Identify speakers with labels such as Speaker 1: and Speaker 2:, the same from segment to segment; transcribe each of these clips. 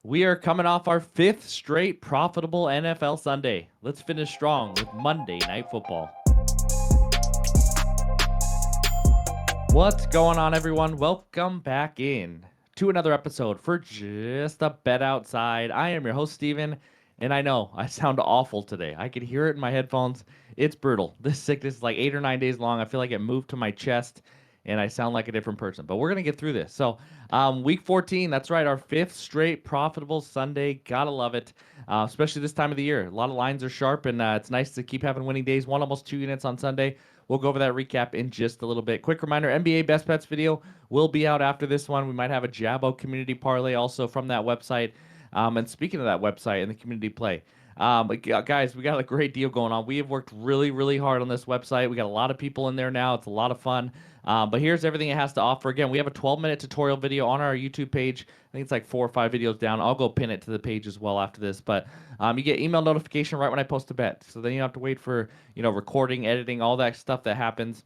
Speaker 1: We are coming off our 5th straight profitable NFL Sunday. Let's finish strong with Monday Night Football. What's going on, everyone? Welcome back in to another episode for Just a Bet Outside. I am your host, Steven, and I know I sound awful today. I could hear it in my headphones. It's brutal. This sickness is like 8 or 9 days long. I feel like it moved to my chest, and I sound like a different person. But we're going to get through this. So, week 14, that's right, our 5th straight profitable Sunday. Gotta love it, especially this time of the year. A lot of lines are sharp, and it's nice to keep having winning days. Won almost 2 units on Sunday. We'll go over that recap in just a little bit. Quick reminder, NBA Best Bets video will be out after this one. We might have a Jabo community parlay also from that website. And speaking of that website and the community play, guys, we got a great deal going on. We have worked really, really hard on this website. We got a lot of people in there now. It's a lot of fun. But here's everything it has to offer. Again, we have a 12-minute tutorial video on our YouTube page. I think it's like 4 or 5 videos down. I'll go pin it to the page as well after this. But you get email notification right when I post a bet. So then you don't have to wait for, recording, editing, all that stuff that happens.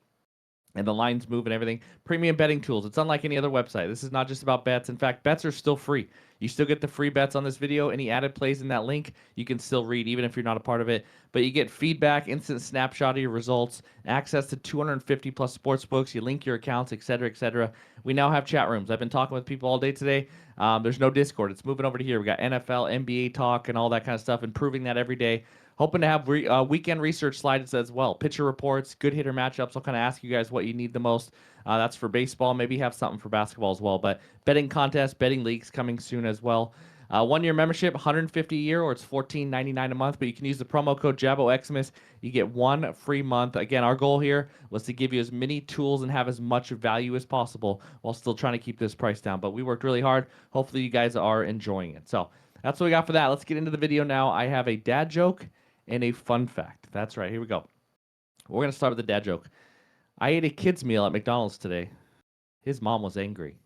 Speaker 1: And the lines move and everything. Premium betting tools. It's unlike any other website. This is not just about bets. In fact, bets are still free. You still get the free bets on this video. Any added plays in that link, you can still read even if you're not a part of it. But you get feedback, instant snapshot of your results, access to 250 plus sports books. You link your accounts, etc., etc. We now have chat rooms. I've been talking with people all day today. There's no Discord. It's moving over to here. We got NFL, NBA talk, and all that kind of stuff, improving that every day. Hoping to have weekend research slides as well. Pitcher reports, good hitter matchups. I'll kind of ask you guys what you need the most. That's for baseball. Maybe have something for basketball as well. But betting contests, betting leagues coming soon as well. 1-year membership, $150 a year, or it's $14.99 a month. But you can use the promo code JABOXmas. You get 1 free month. Again, our goal here was to give you as many tools and have as much value as possible while still trying to keep this price down. But we worked really hard. Hopefully, you guys are enjoying it. So that's what we got for that. Let's get into the video now. I have a dad joke and a fun fact. That's right. Here we go. We're going to start with the dad joke. I ate a kid's meal at McDonald's today. His mom was angry.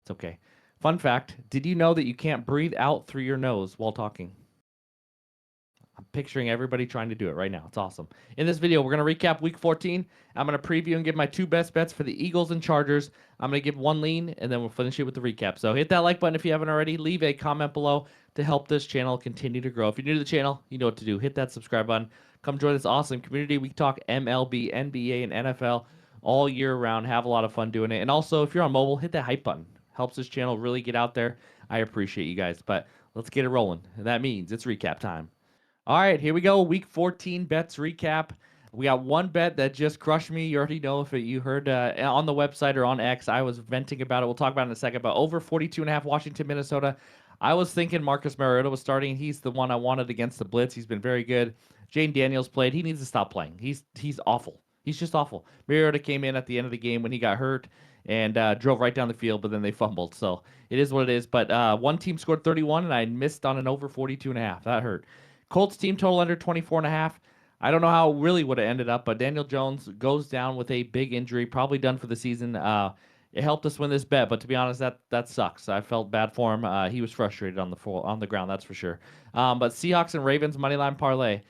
Speaker 1: It's okay. Fun fact. Did you know that you can't breathe out through your nose while talking? I'm picturing everybody trying to do it right now. It's awesome. In this video, we're going to recap Week 14. I'm going to preview and give my 2 best bets for the Eagles and Chargers. I'm going to give 1 lean, and then we'll finish it with the recap. So hit that like button if you haven't already. Leave a comment below to help this channel continue to grow. If you're new to the channel, you know what to do. Hit that subscribe button. Come join this awesome community. We talk MLB, NBA, and NFL all year round. Have a lot of fun doing it. And also, if you're on mobile, hit that hype button. Helps this channel really get out there. I appreciate you guys. But let's get it rolling. And that means it's recap time. All right, here we go. Week 14 bets recap. We got 1 bet that just crushed me. You already know if you heard on the website or on X. I was venting about it. We'll talk about it in a second. But over 42.5 Washington, Minnesota. I was thinking Marcus Mariota was starting. He's the one I wanted against the Blitz. He's been very good. Jane Daniels played. He needs to stop playing. He's awful. He's just awful. Mariota came in at the end of the game when he got hurt and drove right down the field, but then they fumbled. So it is what it is. But one team scored 31, and I missed on an over 42.5. That hurt. Colts team total under 24.5. I don't know how it really would have ended up, but Daniel Jones goes down with a big injury, probably done for the season. It helped us win this bet, but to be honest, that sucks. I felt bad for him. He was frustrated on the ground, that's for sure. But Seahawks and Ravens moneyline parlay.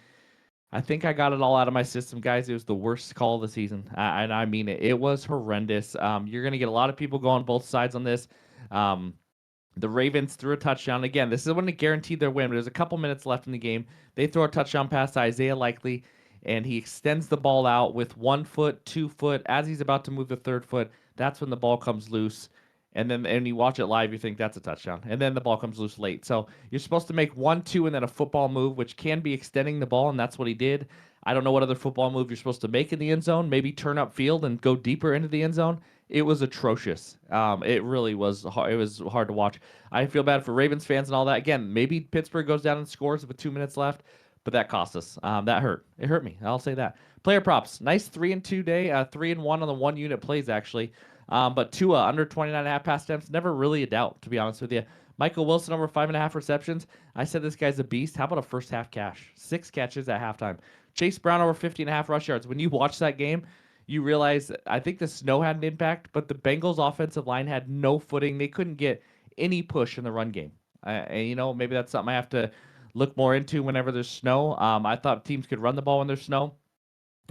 Speaker 1: I think I got it all out of my system, guys. It was the worst call of the season, and I mean it. It was horrendous. You're gonna get a lot of people going both sides on this. The Ravens threw a touchdown. Again, this is when it guaranteed their win, but there's a couple minutes left in the game. They throw a touchdown pass to Isaiah Likely, and he extends the ball out with 1 foot, 2 foot. As he's about to move the 3rd foot, that's when the ball comes loose. And you watch it live, you think that's a touchdown. And then the ball comes loose late. So you're supposed to make 1, 2, and then a football move, which can be extending the ball, and that's what he did. I don't know what other football move you're supposed to make in the end zone. Maybe turn up field and go deeper into the end zone. It was atrocious. It really was. It was hard to watch. I feel bad for Ravens fans and all that. Again, maybe Pittsburgh goes down and scores with 2 minutes left, but that cost us. That hurt. It hurt me. I'll say that. Player props. Nice 3-2 day. 3-1 on the 1 unit plays actually. But Tua under 29.5 pass attempts. Never really a doubt, to be honest with you. Michael Wilson over 5.5 receptions. I said this guy's a beast. How about a first half cash? 6 catches at halftime. Chase Brown over 50.5 rush yards. When you watch that game, you realize I think the snow had an impact, but the Bengals offensive line had no footing. They couldn't get any push in the run game. And maybe that's something I have to look more into whenever there's snow. I thought teams could run the ball when there's snow.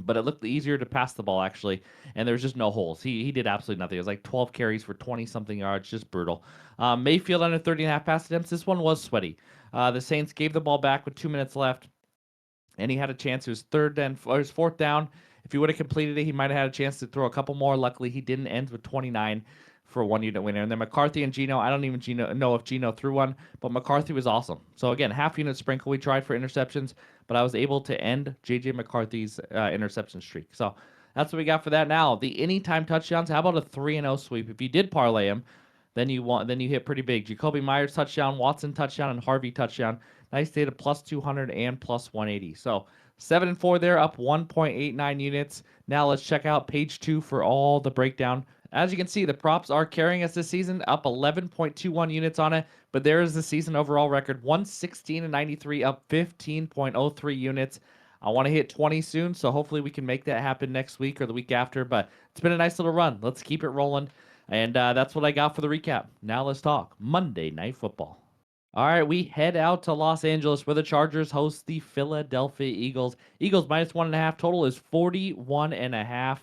Speaker 1: but it looked easier to pass the ball actually, and there was just no holes. He did absolutely nothing. It was like 12 carries for 20 something yards, just brutal. Mayfield under 30.5 pass attempts. This one was sweaty. The Saints gave the ball back with 2 minutes left, and he had a chance. It was or his fourth down. If he would have completed it, he might have had a chance to throw a couple more. Luckily, he didn't. End with 29 for a 1 unit winner. And then McCarthy and Gino. I don't even know if Gino threw one, but McCarthy was awesome. So again, half unit sprinkle. We tried for interceptions, but I was able to end JJ McCarthy's interception streak. So that's what we got for that. Now the anytime touchdowns. How about a 3-0 sweep? If you did parlay him, then you hit pretty big. Jacoby Myers touchdown, Watson touchdown, and Harvey touchdown. Nice day to plus 200 and plus 180. So 7-4 there, up 1.89 units. Now let's check out page 2 for all the breakdown. As you can see, the props are carrying us this season, up 11.21 units on it. But there is the season overall record, 116-93, up 15.03 units. I want to hit 20 soon, so hopefully we can make that happen next week or the week after. But it's been a nice little run. Let's keep it rolling. And that's what I got for the recap. Now let's talk Monday Night Football. All right, we head out to Los Angeles where the Chargers host the Philadelphia Eagles. Eagles minus 1.5. Total is 41.5.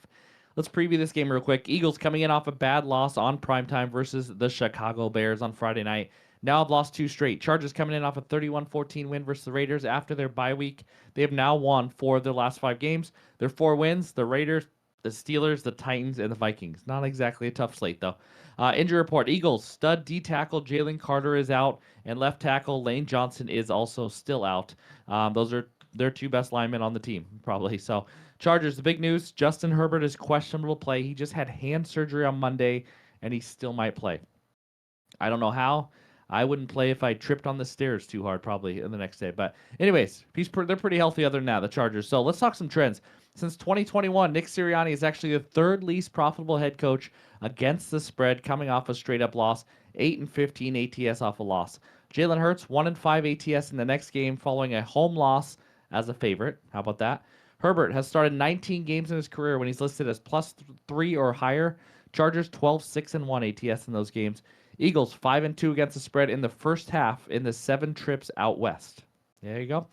Speaker 1: Let's preview this game real quick. Eagles coming in off a bad loss on primetime versus the Chicago Bears on Friday night. Now have lost 2 straight. Chargers coming in off a 31-14 win versus the Raiders after their bye week. They have now won 4 of their last 5 games. Their 4 wins, the Raiders, the Steelers, the Titans, and the Vikings. Not exactly a tough slate, though. Injury report. Eagles, stud D tackle Jalen Carter is out, and left tackle Lane Johnson is also still out. Those are their 2 best linemen on the team, probably. So, Chargers, the big news, Justin Herbert is questionable to play. He just had hand surgery on Monday, and he still might play. I don't know how. I wouldn't play if I tripped on the stairs too hard, probably in the next day. But anyways, they're pretty healthy other than that, the Chargers. So let's talk some trends. Since 2021, Nick Sirianni is actually the 3rd least profitable head coach against the spread, coming off a straight up loss, 8-15 ATS off a loss. Jalen Hurts 1-5 ATS in the next game, following a home loss as a favorite. How about that? Herbert has started 19 games in his career when he's listed as +3 or higher. Chargers 12-6-1 ATS in those games. Eagles 5-2 against the spread in the first half in the 7 trips out west. There you go.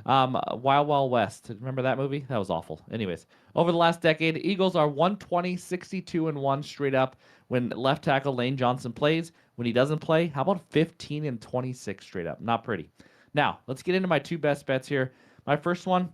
Speaker 1: Wild Wild West. Remember that movie? That was awful. Anyways, over the last decade, Eagles are 120-62-1 straight up when left tackle Lane Johnson plays. When he doesn't play, how about 15-26 straight up? Not pretty. Now, let's get into my 2 best bets here. My first one,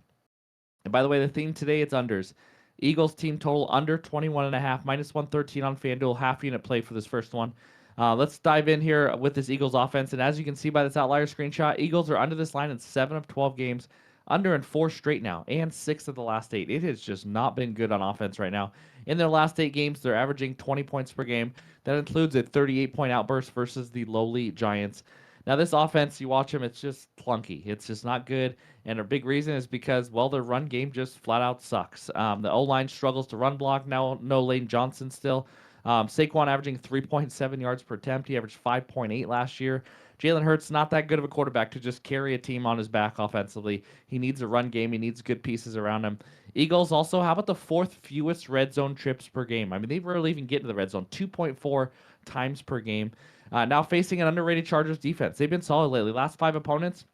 Speaker 1: and by the way, the theme today, it's unders. Eagles team total under 21.5, minus 113 on FanDuel, half unit play for this first one. Let's dive in here with this Eagles offense. And as you can see by this outlier screenshot, Eagles are under this line in 7 of 12 games, under in 4 straight now, and 6 of the last 8. It has just not been good on offense right now. In their last 8 games, they're averaging 20 points per game. That includes a 38-point outburst versus the lowly Giants. Now, this offense, you watch them, it's just clunky. It's just not good. And a big reason is because, well, their run game just flat out sucks. The O-line struggles to run block. Now, no Lane Johnson still. Saquon averaging 3.7 yards per attempt. He averaged 5.8 last year. Jalen Hurts, not that good of a quarterback to just carry a team on his back offensively. He needs a run game. He needs good pieces around him. Eagles also, how about the 4th fewest red zone trips per game? I mean, they rarely even get to the red zone, 2.4 times per game. Now facing an underrated Chargers defense. They've been solid lately. Last 5 opponents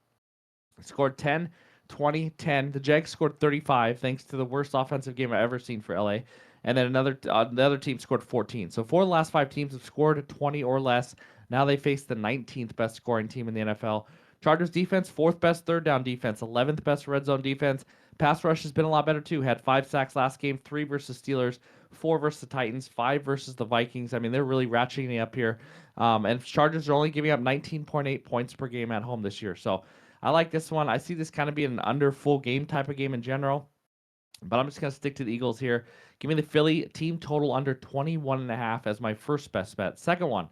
Speaker 1: scored 10, 20, 10. The Jags scored 35, thanks to the worst offensive game I've ever seen for LA. And then the other team scored 14. So 4 of the last 5 teams have scored 20 or less. Now they face the 19th best scoring team in the NFL. Chargers defense, 4th best third down defense, 11th best red zone defense. Pass rush has been a lot better too. Had 5 sacks last game, 3 versus Steelers, 4 versus the Titans, 5 versus the Vikings. I mean, they're really ratcheting it up here. And Chargers are only giving up 19.8 points per game at home this year. So I like this one. I see this kind of being an under full game type of game in general. But I'm just going to stick to the Eagles here. Give me the Philly team total under 21.5 as my first best bet. Second one,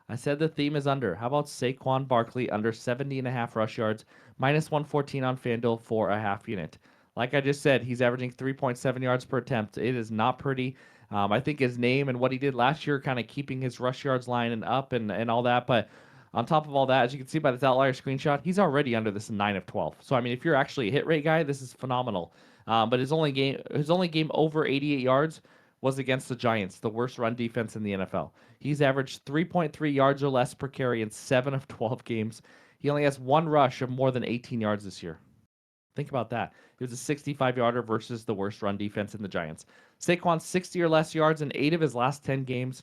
Speaker 1: I said the theme is under. How about Saquon Barkley under 70.5 rush yards, minus 114 on FanDuel for a half unit. Like I just said, he's averaging 3.7 yards per attempt. It is not pretty. I think his name and what he did last year kind of keeping his rush yards line and up and all that. But on top of all that, as you can see by this outlier screenshot, he's already under this 9 of 12. So, I mean, if you're actually a hit rate guy, this is phenomenal. But his only game over 88 yards was against the Giants, the worst run defense in the NFL. He's averaged 3.3 yards or less per carry in 7 of 12 games. He only has 1 rush of more than 18 yards this year. Think about that. It was a 65-yarder versus the worst run defense in the Giants. Saquon 60 or less yards in 8 of his last 10 games.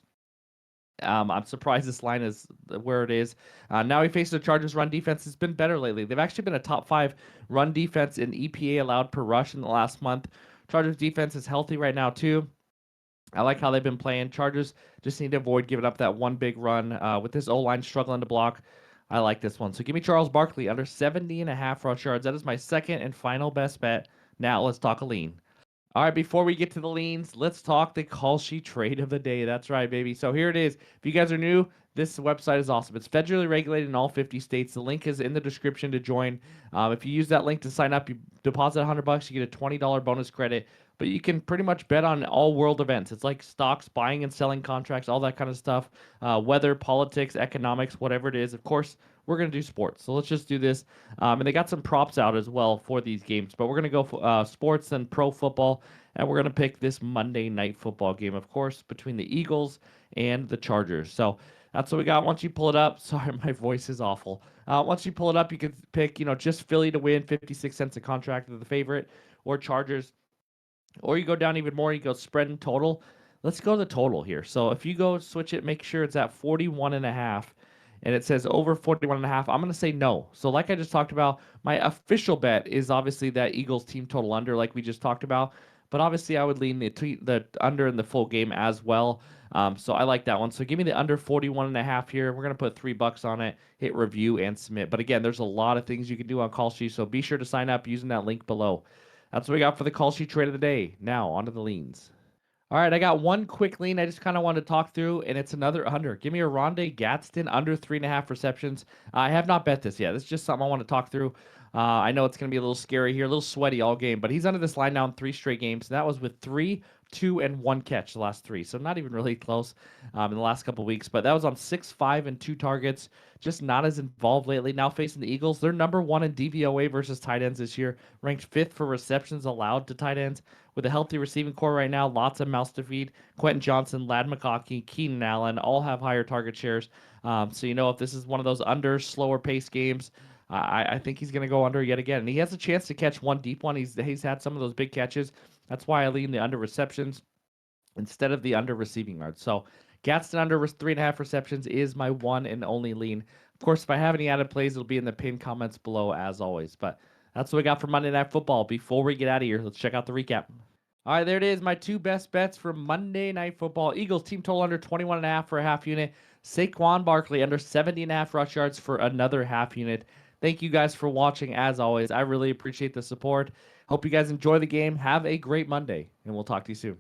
Speaker 1: I'm surprised this line is where it is. Now he faces the Chargers run defense. It's been better lately. They've actually been a top 5 run defense in EPA allowed per rush in the last month. Chargers defense is healthy right now too. I like how they've been playing. Chargers just need to avoid giving up that one big run. With this O-line struggling to block, I like this one. So give me Charles Barkley under 70.5 rush yards. That is my second and final best bet. Now let's talk a lean. All right, before we get to the leans, let's talk the Kalshi trade of the day. That's right, baby. So here it is. If you guys are new, this website is awesome. It's federally regulated in all 50 states. The link is in the description to join. If you use that link to sign up, you deposit $100, you get a $20 bonus credit. But you can pretty much bet on all world events. It's like stocks, buying and selling contracts, all that kind of stuff. Weather, politics, economics, whatever it is. Of course, we're going to do sports. So let's just do this. And they got some props out as well for these games. But we're going to go for sports and pro football. And we're going to pick this Monday night football game, of course, between the Eagles and the Chargers. So that's what we got. Once you pull it up, sorry, my voice is awful. Once you pull it up, you can pick, just Philly to win, 56 cents a contract of the favorite, or Chargers. Or you go down even more, you go spread and total. Let's go to the total here. So if you go switch it, make sure it's at 41.5 and it says over 41.5. I'm going to say no. So like I just talked about, my official bet is obviously that Eagles team total under like we just talked about. But obviously I would lean the under in the full game as well. So I like that one. So give me the under 41.5 here. We're going to put $3 on it, hit review and submit. But again, there's a lot of things you can do on Kalshi. So be sure to sign up using that link below. That's what we got for the call sheet trade of the day. Now, on to the leans. All right, I got one quick lean I just kind of wanted to talk through, and it's another under. Give me a Rondé Gadsden under 3.5 receptions. I have not bet this yet. This is just something I want to talk through. I know it's going to be a little scary here, a little sweaty all game, but he's under this line now in 3 straight games, and that was with 3, 2, and 1 catch the last 3. So not even really close in the last couple weeks, but that was on 6, 5, and 2 targets. Just not as involved lately. Now facing the Eagles, they're number 1 in DVOA versus tight ends this year, ranked 5th for receptions allowed to tight ends. With a healthy receiving core right now, lots of mouths to feed. Quentin Johnson, Lad McConkey, Keenan Allen all have higher target shares. So if this is one of those under slower pace games, I think he's going to go under yet again. And he has a chance to catch one deep one. He's had some of those big catches. That's why I lean the under receptions instead of the under receiving yards. So Gadsden under 3.5 receptions is my one and only lean. Of course, if I have any added plays, it'll be in the pinned comments below as always. But that's what we got for Monday Night Football. Before we get out of here, let's check out the recap. All right, there it is. My 2 best bets for Monday Night Football. Eagles team total under 21.5 for a half unit. Saquon Barkley under 70.5 rush yards for another half unit. Thank you guys for watching as always. I really appreciate the support. Hope you guys enjoy the game. Have a great Monday, and we'll talk to you soon.